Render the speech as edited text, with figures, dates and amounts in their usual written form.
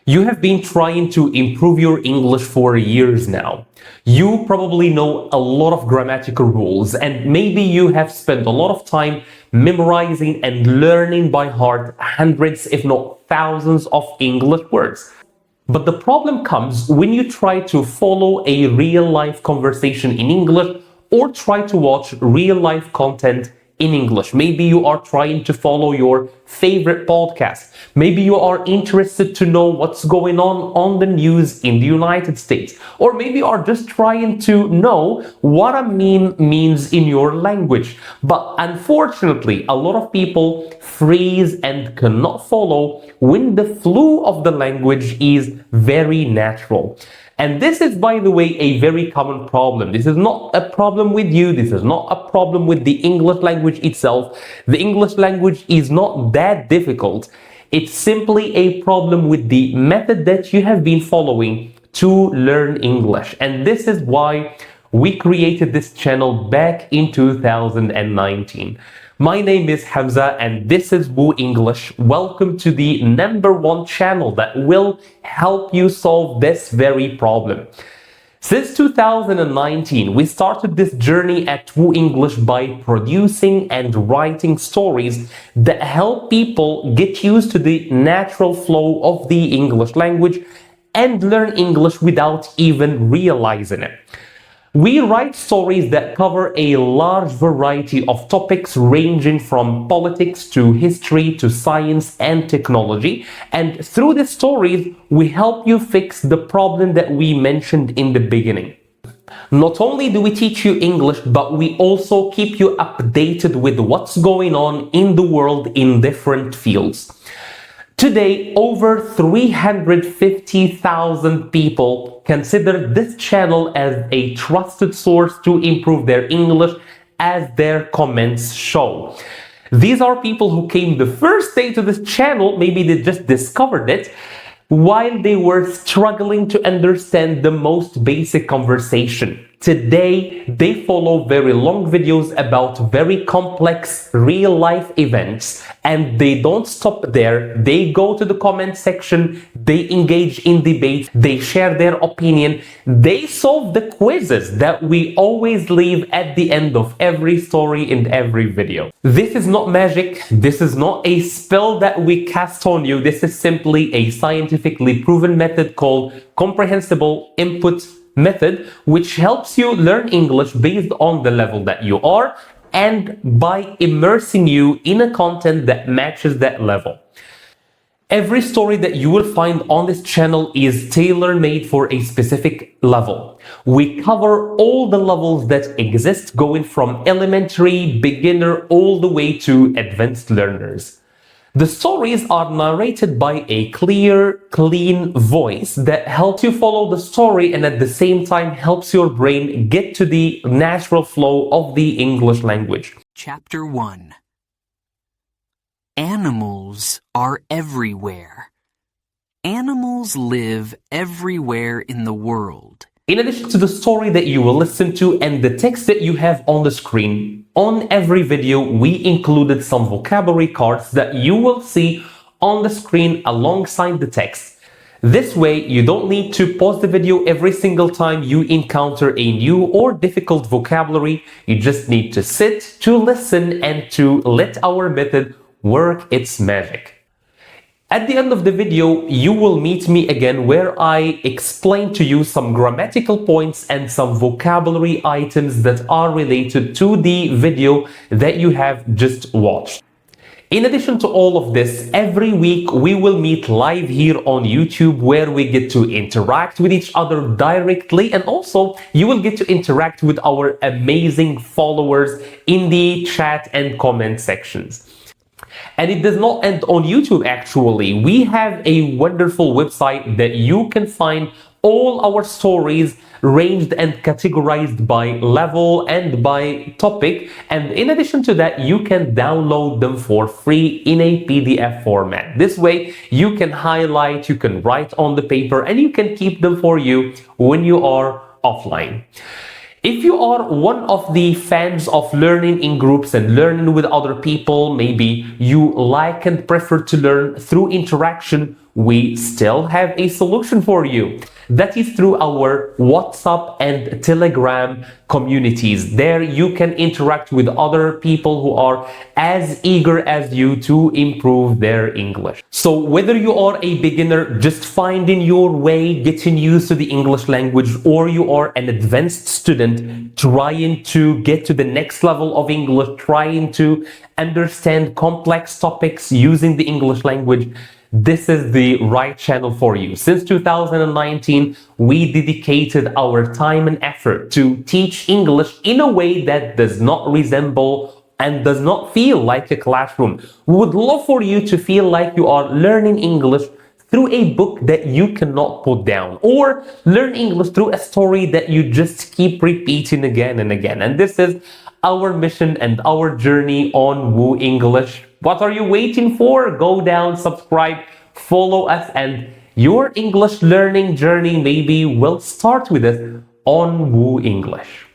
You have been trying to improve your English for years now. You probably know a lot of grammatical rules, and maybe you have spent a lot of time memorizing and learning by heart hundreds, if not thousands, of English words. But the problem comes when you try to follow a real-life conversation in English or try to watch real-life content in English. Maybe you are trying to follow your favorite podcast. Maybe you are interested to know what's going on the news in the United States. Or maybe you are just trying to know what a meme means in your language. But unfortunately, a lot of people freeze and cannot follow when the flow of the language is very natural. And this is, by the way, a very common problem. This is not a problem with you. This is not a problem with the English language itself. The English language is not that difficult. It's simply a problem with the method that you have been following to learn English. And this is why we created this channel back in 2019. My name is Hamza and this is WooEnglish. Welcome to the #1 channel that will help you solve this very problem. Since 2019, we started this journey at WooEnglish by producing and writing stories that help people get used to the natural flow of the English language and learn English without even realizing it. We write stories that cover a large variety of topics ranging from politics to history to science and technology. And through the stories, we help you fix the problem that we mentioned in the beginning. Not only do we teach you English, but we also keep you updated with what's going on in the world in different fields. Today, over 350,000 people consider this channel as a trusted source to improve their English, as their comments show. These are people who came the first day to this channel, maybe they just discovered it, while they were struggling to understand the most basic conversation. Today, they follow very long videos about very complex real-life events, and they don't stop there. They go to the comment section, they engage in debate, they share their opinion, they solve the quizzes that we always leave at the end of every story and every video. This is not magic, this is not a spell that we cast on you, this is simply a scientifically proven method called Comprehensible Input Method, which helps you learn English based on the level that you are and by immersing you in a content that matches that level. Every story that you will find on this channel is tailor-made for a specific level. We cover all the levels that exist, going from elementary, beginner, all the way to advanced learners. The stories are narrated by a clear, clean voice that helps you follow the story and at the same time helps your brain get to the natural flow of the English language. Chapter 1. Animals are everywhere. Animals live everywhere in the world. In addition to the story that you will listen to and the text that you have on the screen, on every video we included some vocabulary cards that you will see on the screen alongside the text. This way you don't need to pause the video every single time you encounter a new or difficult vocabulary. You just need to sit, to listen, and to let our method work its magic. At the end of the video, you will meet me again where I explain to you some grammatical points and some vocabulary items that are related to the video that you have just watched. In addition to all of this, every week we will meet live here on YouTube where we get to interact with each other directly, and also you will get to interact with our amazing followers in the chat and comment sections. And it does not end on YouTube actually. We have a wonderful website that you can find all our stories ranged and categorized by level and by topic. And in addition to that, you can download them for free in a PDF format. This way, you can highlight, you can write on the paper, and you can keep them for you when you are offline. If you are one of the fans of learning in groups and learning with other people, maybe you like and prefer to learn through interaction, we still have a solution for you. That is through our WhatsApp and Telegram communities. There you can interact with other people who are as eager as you to improve their English. So whether you are a beginner just finding your way, getting used to the English language, or you are an advanced student trying to get to the next level of English, trying to understand complex topics using the English language, this is the right channel for you. Since 2019, we dedicated our time and effort to teach English in a way that does not resemble and does not feel like a classroom. We would love for you to feel like you are learning English through a book that you cannot put down, or learn English through a story that you just keep repeating again and again. And this is our mission and our journey on WooEnglish. What are you waiting for? Go down, subscribe, follow us, and your English learning journey maybe will start with us on WooEnglish.